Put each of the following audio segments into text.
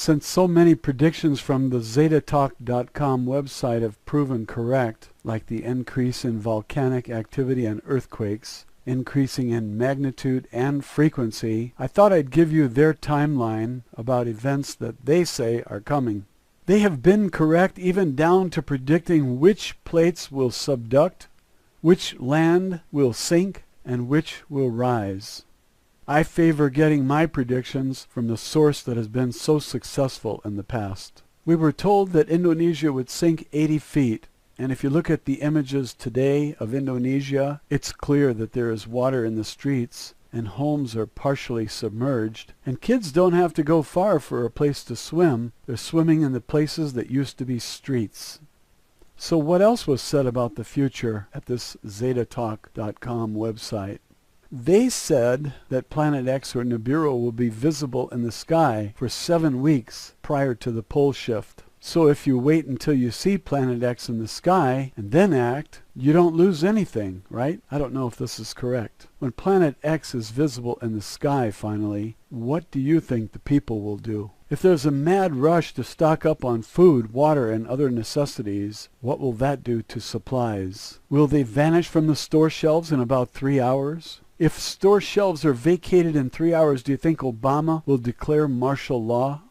Since so many predictions from the ZetaTalk.com website have proven correct, like the increase in volcanic activity and earthquakes, increasing in magnitude and frequency, I thought I'd give you their timeline about events that they say are coming. They have been correct even down to predicting which plates will subduct, which land will sink, and which will rise. I favor getting my predictions from the source that has been so successful in the past. We were told that Indonesia would sink 80 feet, and if you look at the images today of Indonesia, it's clear that there is water in the streets, and homes are partially submerged, and kids don't have to go far for a place to swim. They're swimming in the places that used to be streets. So what else was said about the future at this ZetaTalk.com website? They said that Planet X or Nibiru will be visible in the sky for 7 weeks prior to the pole shift. So if you wait until you see Planet X in the sky and then act, you don't lose anything, right? I don't know if this is correct. When Planet X is visible in the sky finally, what do you think the people will do? If there's a mad rush to stock up on food, water, and other necessities, what will that do to supplies? Will they vanish from the store shelves in about 3 hours? If store shelves are vacated in 3 hours, do you think Obama will declare martial law?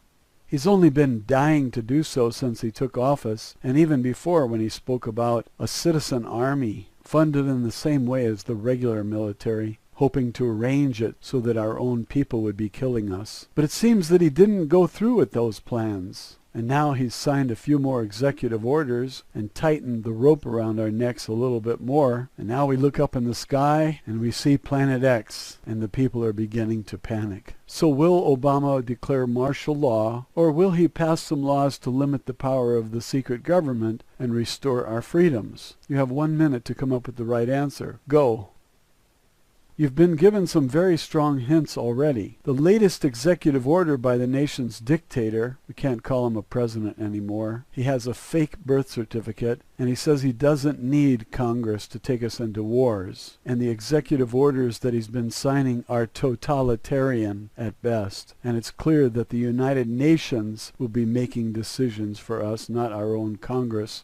He's only been dying to do so since he took office, and even before when he spoke about a citizen army funded in the same way as the regular military, hoping to arrange it so that our own people would be killing us. But it seems that he didn't go through with those plans. And now he's signed a few more executive orders and tightened the rope around our necks a little bit more. And now we look up in the sky and we see Planet X, and the people are beginning to panic. So will Obama declare martial law, or will he pass some laws to limit the power of the secret government and restore our freedoms? You have 1 minute to come up with the right answer. Go. You've been given some very strong hints already. The latest executive order by the nation's dictator, we can't call him a president anymore, he has a fake birth certificate, and he says he doesn't need Congress to take us into wars. And the executive orders that he's been signing are totalitarian at best. And it's clear that the United Nations will be making decisions for us, not our own Congress.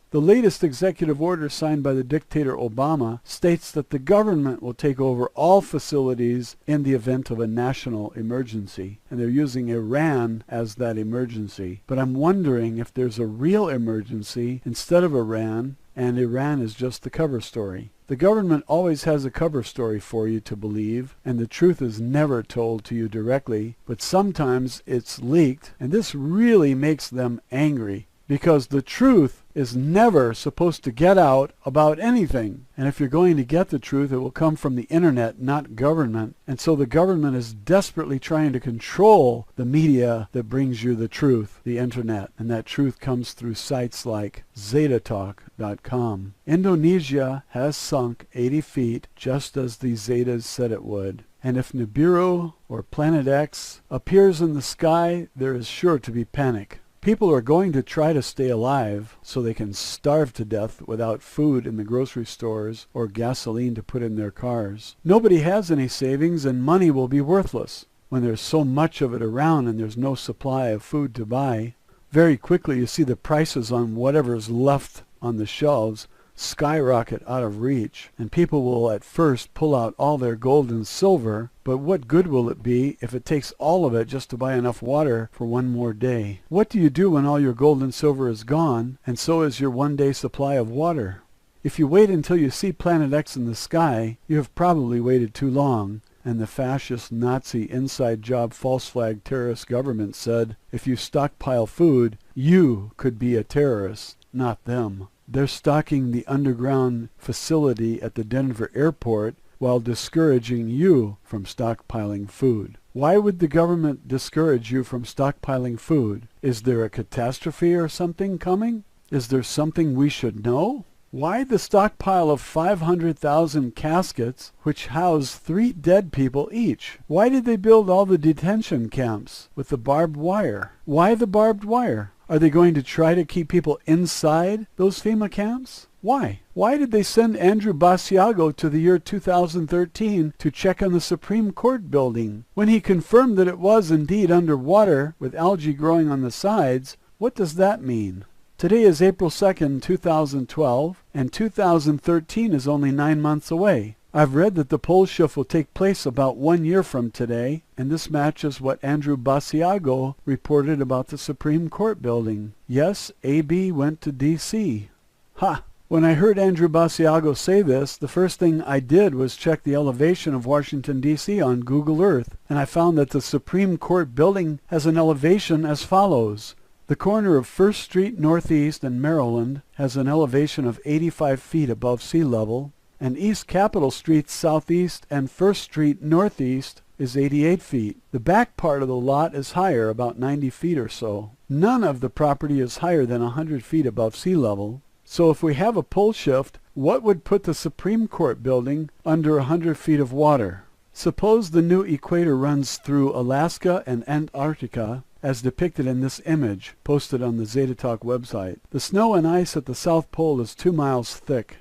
The latest executive order signed by the dictator Obama states that the government will take over all facilities in the event of a national emergency. And they're using Iran as that emergency. But I'm wondering if there's a real emergency instead of Iran, and Iran is just the cover story. The government always has a cover story for you to believe, and the truth is never told to you directly, but sometimes it's leaked, and this really makes them angry. Because the truth is never supposed to get out about anything. And if you're going to get the truth, it will come from the internet, not government. And so the government is desperately trying to control the media that brings you the truth, the internet. And that truth comes through sites like ZetaTalk.com. Indonesia has sunk 80 feet, just as the Zetas said it would. And if Nibiru, or Planet X, appears in the sky, there is sure to be panic. People are going to try to stay alive so they can starve to death without food in the grocery stores or gasoline to put in their cars. Nobody has any savings, and money will be worthless when there's so much of it around and there's no supply of food to buy. Very quickly you see the prices on whatever's left on the shelves skyrocket out of reach, and people will at first pull out all their gold and silver, but what good will it be if it takes all of it just to buy enough water for one more day? What do you do when all your gold and silver is gone, and so is your one-day supply of water? If you wait until you see Planet X in the sky, you have probably waited too long, and the fascist Nazi inside job false flag terrorist government said, if you stockpile food, you could be a terrorist, not them. They're stocking the underground facility at the Denver airport while discouraging you from stockpiling food. Why would the government discourage you from stockpiling food? Is there a catastrophe or something coming? Is there something we should know? Why the stockpile of 500,000 caskets which house 3 dead people each? Why did they build all the detention camps with the barbed wire? Why the barbed wire? Are they going to try to keep people inside those FEMA camps? Why? Why did they send Andrew Basiago to the year 2013 to check on the Supreme Court building? When he confirmed that it was indeed underwater with algae growing on the sides, what does that mean? Today is April 2nd, 2012, and 2013 is only 9 months away. I've read that the pole shift will take place about 1 year from today, and this matches what Andrew Basiago reported about the Supreme Court building. Yes, AB went to D.C. Ha! When I heard Andrew Basiago say this, the first thing I did was check the elevation of Washington, D.C. on Google Earth, and I found that the Supreme Court building has an elevation as follows. The corner of 1st Street Northeast and Maryland has an elevation of 85 feet above sea level, and East Capitol Street Southeast and 1st Street Northeast is 88 feet. The back part of the lot is higher, about 90 feet or so. None of the property is higher than 100 feet above sea level. So if we have a pole shift, what would put the Supreme Court building under 100 feet of water? Suppose the new equator runs through Alaska and Antarctica, as depicted in this image posted on the Zeta Talk website. The snow and ice at the South Pole is 2 miles thick.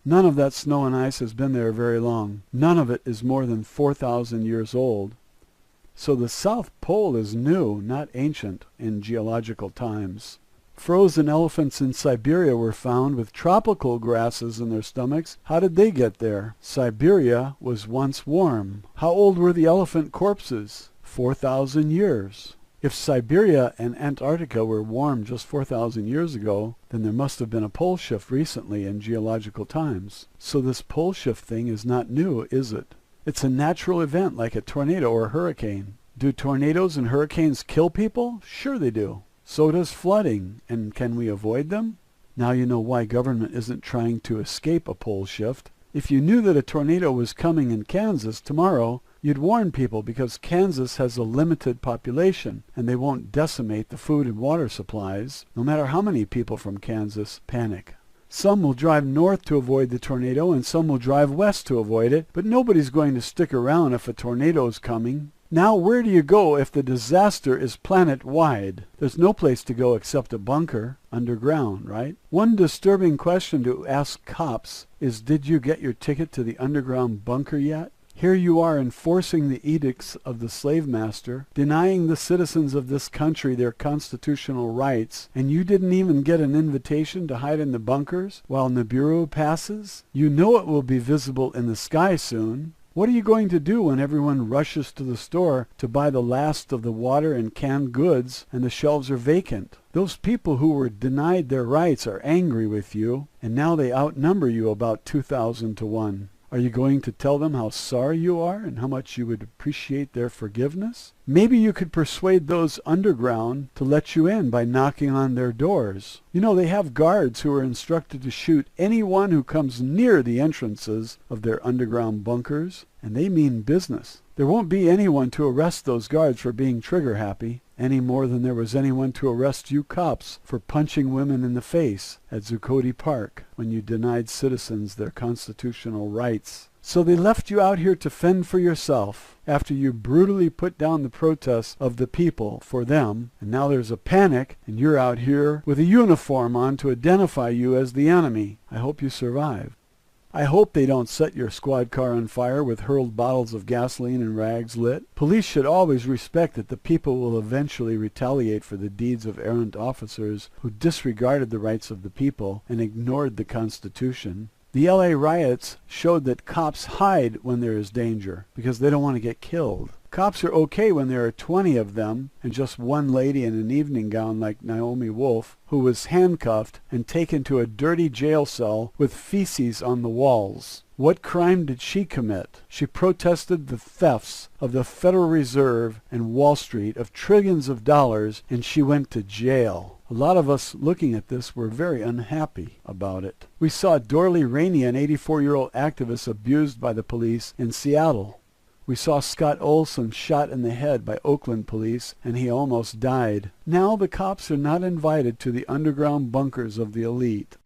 None of that snow and ice has been there very long. None of it is more than 4,000 years old. So the South Pole is new, not ancient, in geological times. Frozen elephants in Siberia were found with tropical grasses in their stomachs. How did they get there? Siberia was once warm. How old were the elephant corpses? 4,000 years. If Siberia and Antarctica were warm just 4,000 years ago, then there must have been a pole shift recently in geological times. So this pole shift thing is not new, is it? It's a natural event like a tornado or a hurricane. Do tornadoes and hurricanes kill people? Sure they do. So does flooding. And can we avoid them? Now you know why government isn't trying to escape a pole shift. If you knew that a tornado was coming in Kansas tomorrow, you'd warn people because Kansas has a limited population and they won't decimate the food and water supplies, no matter how many people from Kansas panic. Some will drive north to avoid the tornado and some will drive west to avoid it, but nobody's going to stick around if a tornado is coming. Now where do you go if the disaster is planet-wide? There's no place to go except a bunker underground, right? One disturbing question to ask cops is, did you get your ticket to the underground bunker yet? Here you are enforcing the edicts of the slave master, denying the citizens of this country their constitutional rights, and you didn't even get an invitation to hide in the bunkers while Nibiru passes? You know it will be visible in the sky soon. What are you going to do when everyone rushes to the store to buy the last of the water and canned goods and the shelves are vacant? Those people who were denied their rights are angry with you, and now they outnumber you about 2,000 to 1. Are you going to tell them how sorry you are and how much you would appreciate their forgiveness? Maybe you could persuade those underground to let you in by knocking on their doors. You know, they have guards who are instructed to shoot anyone who comes near the entrances of their underground bunkers, and they mean business. There won't be anyone to arrest those guards for being trigger-happy, any more than there was anyone to arrest you cops for punching women in the face at Zuccotti Park when you denied citizens their constitutional rights. So they left you out here to fend for yourself after you brutally put down the protests of the people for them, and now there's a panic and you're out here with a uniform on to identify you as the enemy. I hope you survive. I hope they don't set your squad car on fire with hurled bottles of gasoline and rags lit. Police should always respect that the people will eventually retaliate for the deeds of errant officers who disregarded the rights of the people and ignored the Constitution. The LA riots showed that cops hide when there is danger because they don't want to get killed. Cops are okay when there are 20 of them and just one lady in an evening gown like Naomi Wolf, who was handcuffed and taken to a dirty jail cell with feces on the walls. What crime did she commit? She protested the thefts of the Federal Reserve and Wall Street of trillions of dollars, and she went to jail. A lot of us looking at this were very unhappy about it. We saw Dorley Rainey, an 84-year-old activist abused by the police in Seattle. We saw Scott Olson shot in the head by Oakland police, and he almost died. Now the cops are not invited to the underground bunkers of the elite.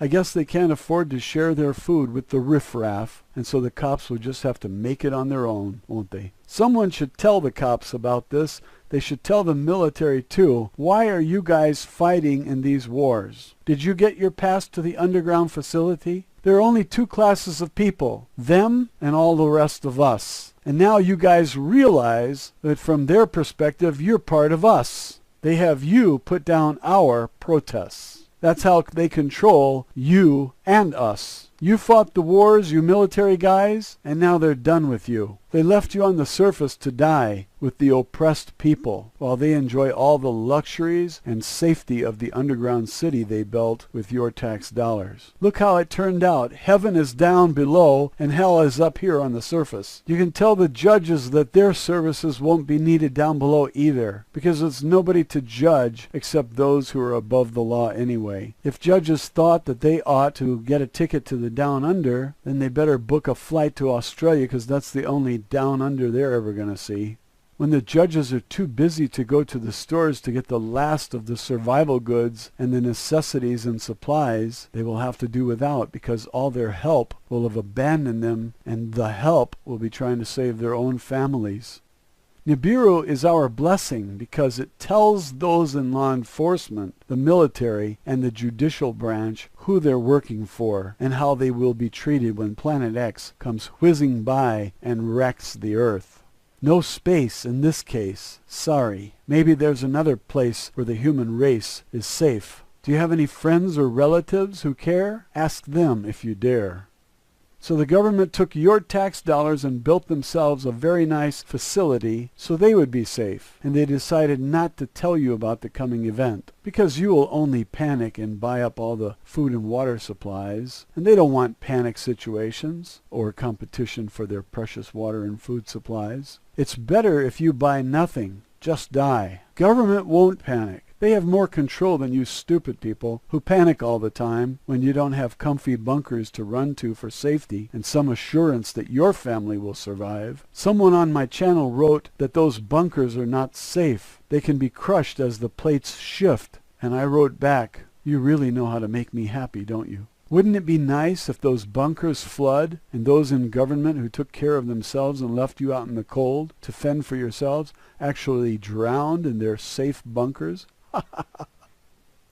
I guess they can't afford to share their food with the riffraff, and so the cops will just have to make it on their own, won't they? Someone should tell the cops about this. They should tell the military too. Why are you guys fighting in these wars? Did you get your pass to the underground facility? There are only two classes of people, them and all the rest of us. And now you guys realize that from their perspective, you're part of us. They have you put down our protests. That's how they control you and us. You fought the wars, you military guys, and now they're done with you. They left you on the surface to die with the oppressed people, while they enjoy all the luxuries and safety of the underground city they built with your tax dollars. Look how it turned out. Heaven is down below, and hell is up here on the surface. You can tell the judges that their services won't be needed down below either, because it's nobody to judge except those who are above the law anyway. If judges thought that they ought to get a ticket to the down under, then they better book a flight to Australia, because that's the only down under they're ever going to see. When the judges are too busy to go to the stores to get the last of the survival goods and the necessities and supplies, they will have to do without, because all their help will have abandoned them, and the help will be trying to save their own families. Nibiru is our blessing because it tells those in law enforcement, the military, and the judicial branch who they're working for and how they will be treated when Planet X comes whizzing by and wrecks the Earth. No space in this case. Sorry. Maybe there's another place where the human race is safe. Do you have any friends or relatives who care? Ask them if you dare. So the government took your tax dollars and built themselves a very nice facility so they would be safe. And they decided not to tell you about the coming event, because you will only panic and buy up all the food and water supplies. And they don't want panic situations or competition for their precious water and food supplies. It's better if you buy nothing. Just die. Government won't panic. They have more control than you stupid people who panic all the time when you don't have comfy bunkers to run to for safety and some assurance that your family will survive. Someone on my channel wrote that those bunkers are not safe. They can be crushed as the plates shift. And I wrote back, you really know how to make me happy, don't you? Wouldn't it be nice if those bunkers flood and those in government who took care of themselves and left you out in the cold to fend for yourselves actually drowned in their safe bunkers?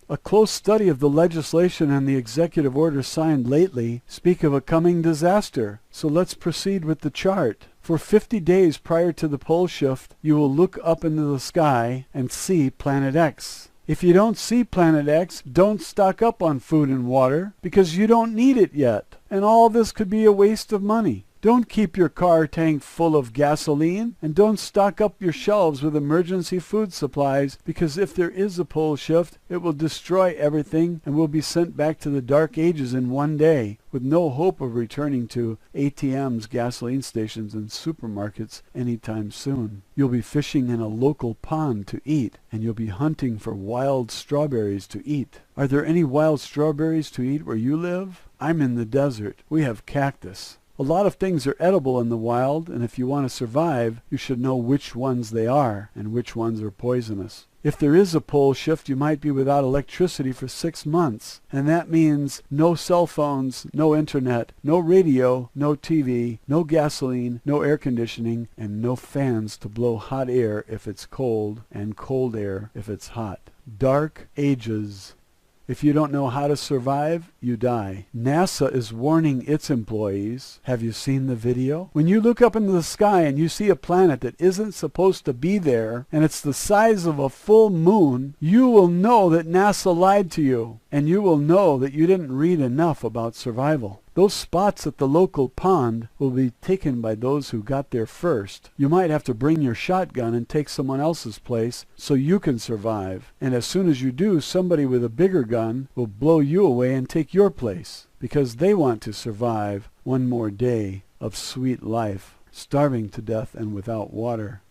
A close study of the legislation and the executive orders signed lately speak of a coming disaster. So let's proceed with the chart. For 50 days prior to the pole shift, you will look up into the sky and see Planet X. If you don't see Planet X, don't stock up on food and water, because you don't need it yet. And all this could be a waste of money. Don't keep your car tank full of gasoline, and don't stock up your shelves with emergency food supplies, because if there is a pole shift, it will destroy everything and will be sent back to the dark ages in one day, with no hope of returning to ATMs, gasoline stations, and supermarkets anytime soon. You'll be fishing in a local pond to eat, and you'll be hunting for wild strawberries to eat. Are there any wild strawberries to eat where you live? I'm in the desert. We have cactus. A lot of things are edible in the wild, and if you want to survive, you should know which ones they are and which ones are poisonous. If there is a pole shift, you might be without electricity for 6 months, and that means no cell phones, no internet, no radio, no TV, no gasoline, no air conditioning, and no fans to blow hot air if it's cold, and cold air if it's hot. Dark ages. If you don't know how to survive, you die. NASA is warning its employees. Have you seen the video? When you look up into the sky and you see a planet that isn't supposed to be there, and it's the size of a full moon, you will know that NASA lied to you. And you will know that you didn't read enough about survival. Those spots at the local pond will be taken by those who got there first. You might have to bring your shotgun and take someone else's place so you can survive. And as soon as you do, somebody with a bigger gun will blow you away and take your place, because they want to survive one more day of sweet life, starving to death and without water.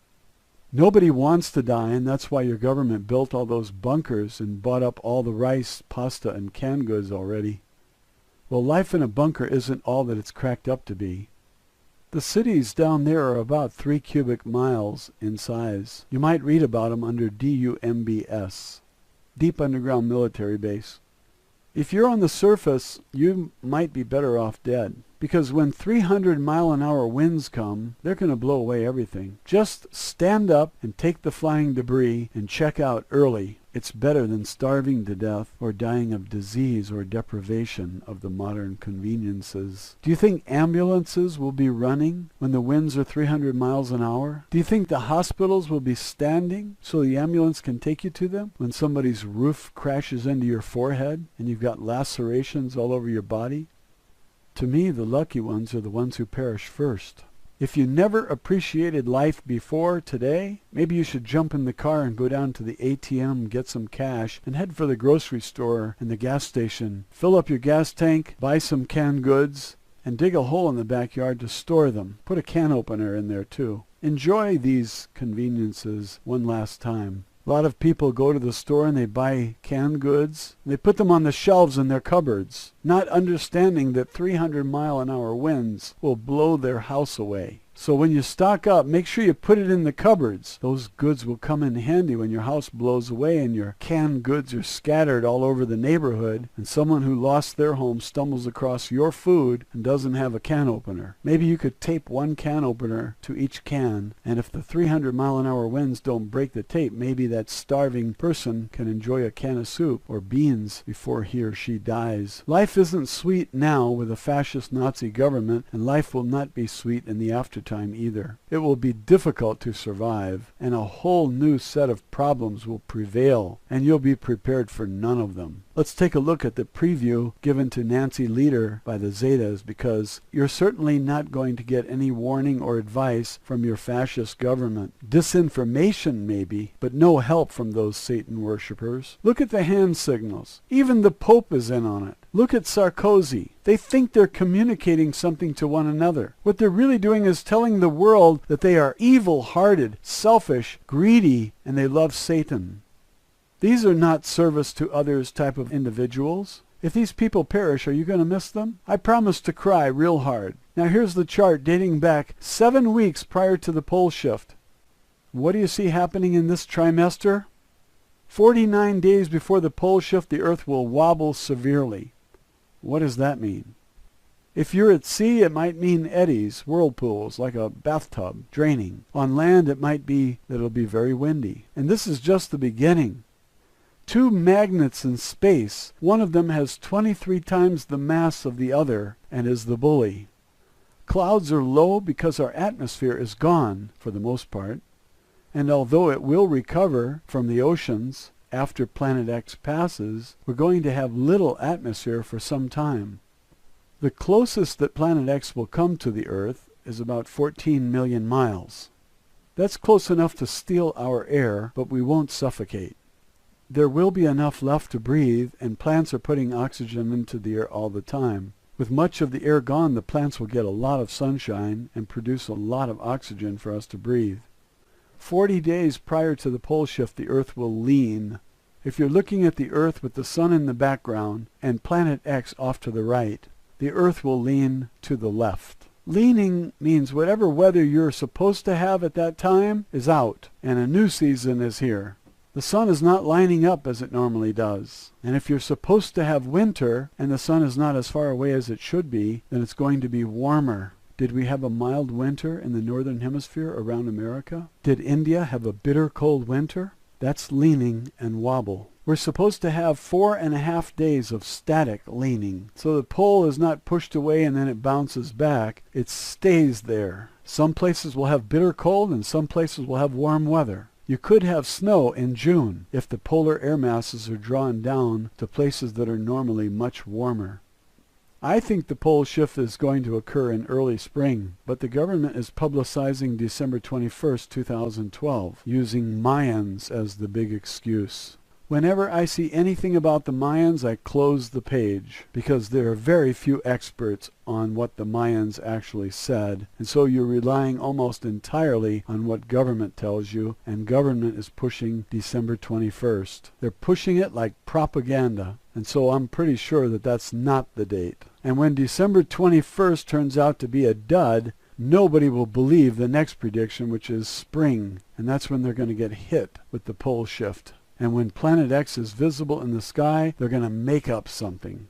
Nobody wants to die, and that's why your government built all those bunkers and bought up all the rice, pasta, and canned goods already. Well, life in a bunker isn't all that it's cracked up to be. The cities down there are about 3 cubic miles in size. You might read about them under DUMBS, Deep Underground Military Base. If you're on the surface, you might be better off dead. Because when 300-mile-an-hour winds come, they're going to blow away everything. Just stand up and take the flying debris and check out early. It's better than starving to death or dying of disease or deprivation of the modern conveniences. Do you think ambulances will be running when the winds are 300 miles an hour? Do you think the hospitals will be standing so the ambulance can take you to them when somebody's roof crashes into your forehead and you've got lacerations all over your body? To me, the lucky ones are the ones who perish first. If you never appreciated life before today, maybe you should jump in the car and go down to the ATM, get some cash, and head for the grocery store and the gas station. Fill up your gas tank, buy some canned goods, and dig a hole in the backyard to store them. Put a can opener in there too. Enjoy these conveniences one last time. A lot of people go to the store and they buy canned goods. They put them on the shelves in their cupboards, not understanding that 300-mile-an-hour winds will blow their house away. So when you stock up, make sure you put it in the cupboards. Those goods will come in handy when your house blows away and your canned goods are scattered all over the neighborhood and someone who lost their home stumbles across your food and doesn't have a can opener. Maybe you could tape one can opener to each can, and if the 300-mile-an-hour winds don't break the tape, maybe that starving person can enjoy a can of soup or beans before he or she dies. Life isn't sweet now with a fascist Nazi government, and life will not be sweet in the aftertime either. It will be difficult to survive, and a whole new set of problems will prevail, and you'll be prepared for none of them. Let's take a look at the preview given to Nancy Lieder by the Zetas, because you're certainly not going to get any warning or advice from your fascist government. Disinformation maybe, but no help from those Satan worshippers. Look at the hand signals. Even the Pope is in on it. Look at Sarkozy. They think they're communicating something to one another. What they're really doing is telling the world that they are evil-hearted, selfish, greedy, and they love Satan. These are not service to others type of individuals. If these people perish, are you going to miss them? I promise to cry real hard. Now here's the chart dating back 7 weeks prior to the pole shift. What do you see happening in this trimester? 49 days before the pole shift, the Earth will wobble severely. What does that mean? If you're at sea, it might mean eddies, whirlpools, like a bathtub, draining. On land, it might be that it'll be very windy. And this is just the beginning. 2 magnets in space. One of them has 23 times the mass of the other and is the bully. Clouds are low because our atmosphere is gone, for the most part. And although it will recover from the oceans after Planet X passes, we're going to have little atmosphere for some time. The closest that Planet X will come to the Earth is about 14 million miles. That's close enough to steal our air, but we won't suffocate. There will be enough left to breathe, and plants are putting oxygen into the air all the time. With much of the air gone, the plants will get a lot of sunshine and produce a lot of oxygen for us to breathe. 40 days prior to the pole shift, the Earth will lean. If you're looking at the Earth with the sun in the background and Planet X off to the right, the Earth will lean to the left. Leaning means whatever weather you're supposed to have at that time is out, and a new season is here. The sun is not lining up as it normally does. And if you're supposed to have winter and the sun is not as far away as it should be, then it's going to be warmer. Did we have a mild winter in the northern hemisphere around America? Did India have a bitter cold winter? That's leaning and wobble. We're supposed to have 4.5 days of static leaning. So the pole is not pushed away and then it bounces back. It stays there. Some places will have bitter cold and some places will have warm weather. You could have snow in June if the polar air masses are drawn down to places that are normally much warmer. I think the pole shift is going to occur in early spring, but the government is publicizing December 21st, 2012, using Mayans as the big excuse. Whenever I see anything about the Mayans, I close the page, because there are very few experts on what the Mayans actually said, and so you're relying almost entirely on what government tells you, and government is pushing December 21st. They're pushing it like propaganda, and so I'm pretty sure that that's not the date. And when December 21st turns out to be a dud, nobody will believe the next prediction, which is spring, and that's when they're going to get hit with the pole shift. And when Planet X is visible in the sky, they're going to make up something.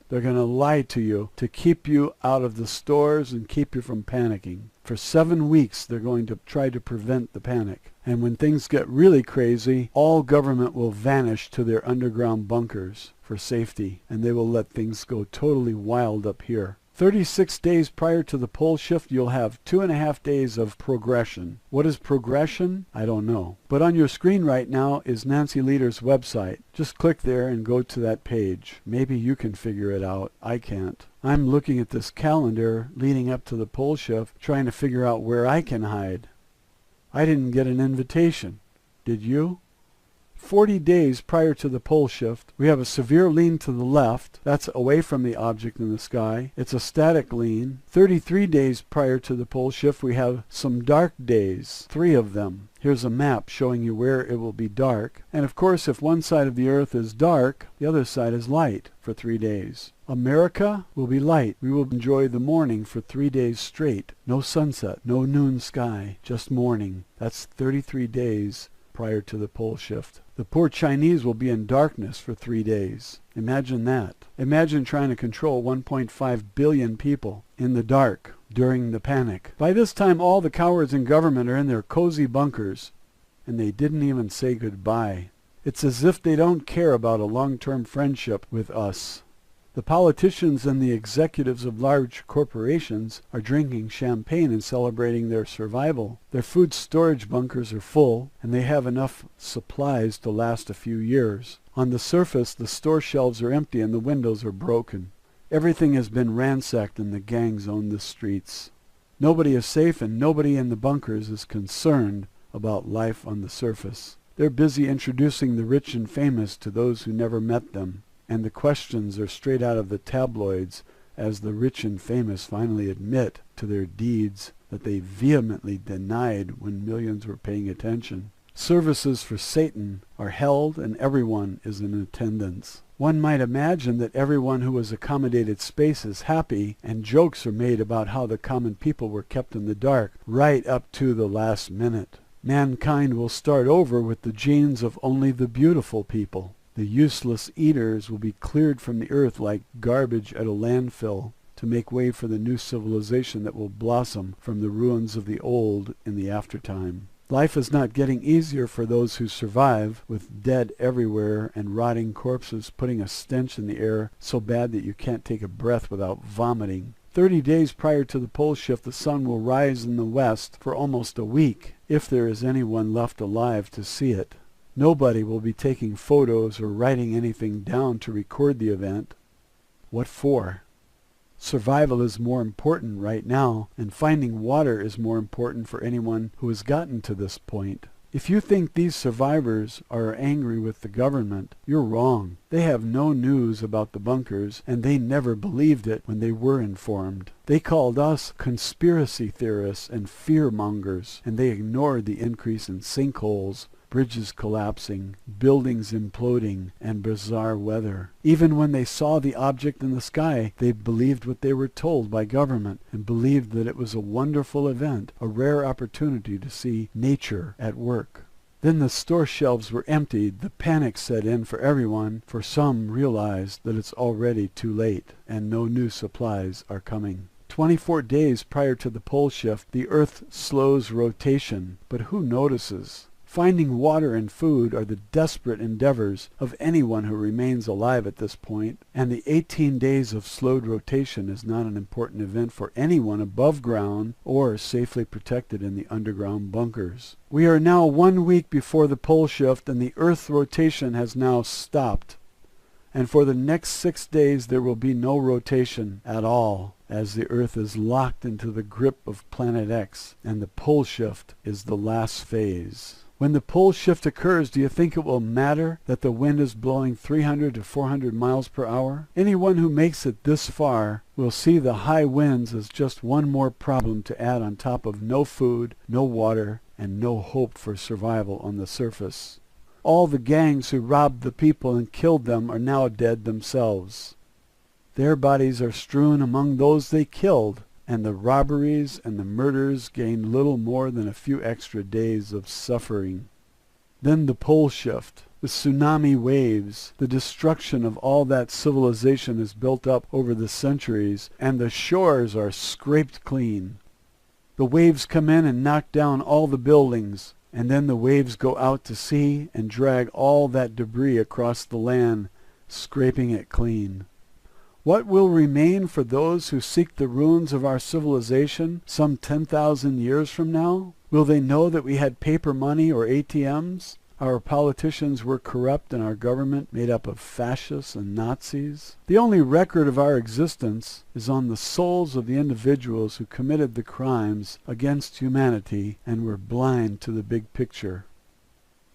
They're going to lie to you to keep you out of the stores and keep you from panicking. For 7 weeks, they're going to try to prevent the panic. And when things get really crazy, all government will vanish to their underground bunkers for safety, and they will let things go totally wild up here. 36 days prior to the pole shift, you'll have 2.5 days of progression. What is progression? I don't know. But on your screen right now is Nancy Lieder's website. Just click there and go to that page. Maybe you can figure it out. I can't. I'm looking at this calendar leading up to the pole shift, trying to figure out where I can hide. I didn't get an invitation. Did you? 40 days prior to the pole shift, we have a severe lean to the left. That's away from the object in the sky. It's a static lean. 33 days prior to the pole shift, we have some dark days, 3 of them. Here's a map showing you where it will be dark. And of course, if one side of the earth is dark, the other side is light for 3 days. America will be light. We will enjoy the morning for 3 days straight. No sunset, no noon sky, just morning. That's 33 days prior to the pole shift. The poor Chinese will be in darkness for 3 days. Imagine that. Imagine trying to control 1.5 billion people in the dark during the panic. By this time, all the cowards in government are in their cozy bunkers, and they didn't even say goodbye. It's as if they don't care about a long-term friendship with us. The politicians and the executives of large corporations are drinking champagne and celebrating their survival. Their food storage bunkers are full, and they have enough supplies to last a few years. On the surface, the store shelves are empty and the windows are broken. Everything has been ransacked and the gangs own the streets. Nobody is safe and nobody in the bunkers is concerned about life on the surface. They're busy introducing the rich and famous to those who never met them. And the questions are straight out of the tabloids as the rich and famous finally admit to their deeds that they vehemently denied when millions were paying attention. Services for Satan are held and everyone is in attendance. One might imagine that everyone who has accommodated space is happy, and jokes are made about how the common people were kept in the dark right up to the last minute. Mankind will start over with the genes of only the beautiful people. The useless eaters will be cleared from the earth like garbage at a landfill to make way for the new civilization that will blossom from the ruins of the old in the aftertime. Life is not getting easier for those who survive, with dead everywhere and rotting corpses putting a stench in the air so bad that you can't take a breath without vomiting. 30 days prior to the pole shift, the sun will rise in the west for almost a week, if there is anyone left alive to see it. Nobody will be taking photos or writing anything down to record the event. What for? Survival is more important right now, and finding water is more important for anyone who has gotten to this point. If you think these survivors are angry with the government, you're wrong. They have no news about the bunkers, and they never believed it when they were informed. They called us conspiracy theorists and fear-mongers, and they ignored the increase in sinkholes, bridges collapsing, buildings imploding, and bizarre weather. Even when they saw the object in the sky, they believed what they were told by government and believed that it was a wonderful event, a rare opportunity to see nature at work. Then the store shelves were emptied, the panic set in for everyone, for some realized that it's already too late and no new supplies are coming. 24 days prior to the pole shift, the Earth slows rotation, but who notices? Finding water and food are the desperate endeavors of anyone who remains alive at this point, and the 18 days of slowed rotation is not an important event for anyone above ground or safely protected in the underground bunkers. We are now 1 week before the pole shift, and the Earth rotation has now stopped. And for the next 6 days there will be no rotation at all, as the Earth is locked into the grip of Planet X, and the pole shift is the last phase. When the pole shift occurs, do you think it will matter that the wind is blowing 300 to 400 miles per hour? Anyone who makes it this far will see the high winds as just one more problem to add on top of no food, no water, and no hope for survival on the surface. All the gangs who robbed the people and killed them are now dead themselves. Their bodies are strewn among those they killed, and the robberies and the murders gain little more than a few extra days of suffering. Then the pole shift. The tsunami waves, the destruction of all that civilization is built up over the centuries, and the shores are scraped clean. The waves come in and knock down all the buildings, and then the waves go out to sea and drag all that debris across the land, scraping it clean. What will remain for those who seek the ruins of our civilization some 10,000 years from now? Will they know that we had paper money or ATMs? Our politicians were corrupt and our government made up of fascists and Nazis? The only record of our existence is on the souls of the individuals who committed the crimes against humanity and were blind to the big picture.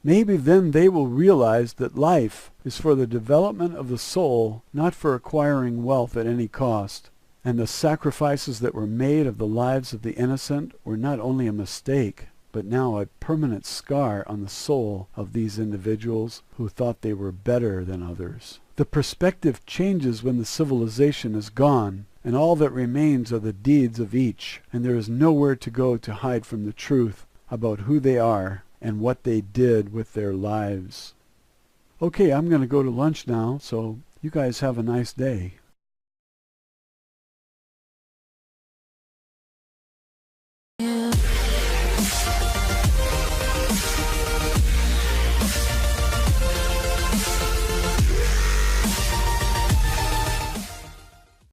Maybe then they will realize that life is for the development of the soul, not for acquiring wealth at any cost. And the sacrifices that were made of the lives of the innocent were not only a mistake, but now a permanent scar on the soul of these individuals who thought they were better than others. The perspective changes when the civilization is gone, and all that remains are the deeds of each, and there is nowhere to go to hide from the truth about who they are and what they did with their lives. Okay, I'm going to go to lunch now, so you guys have a nice day.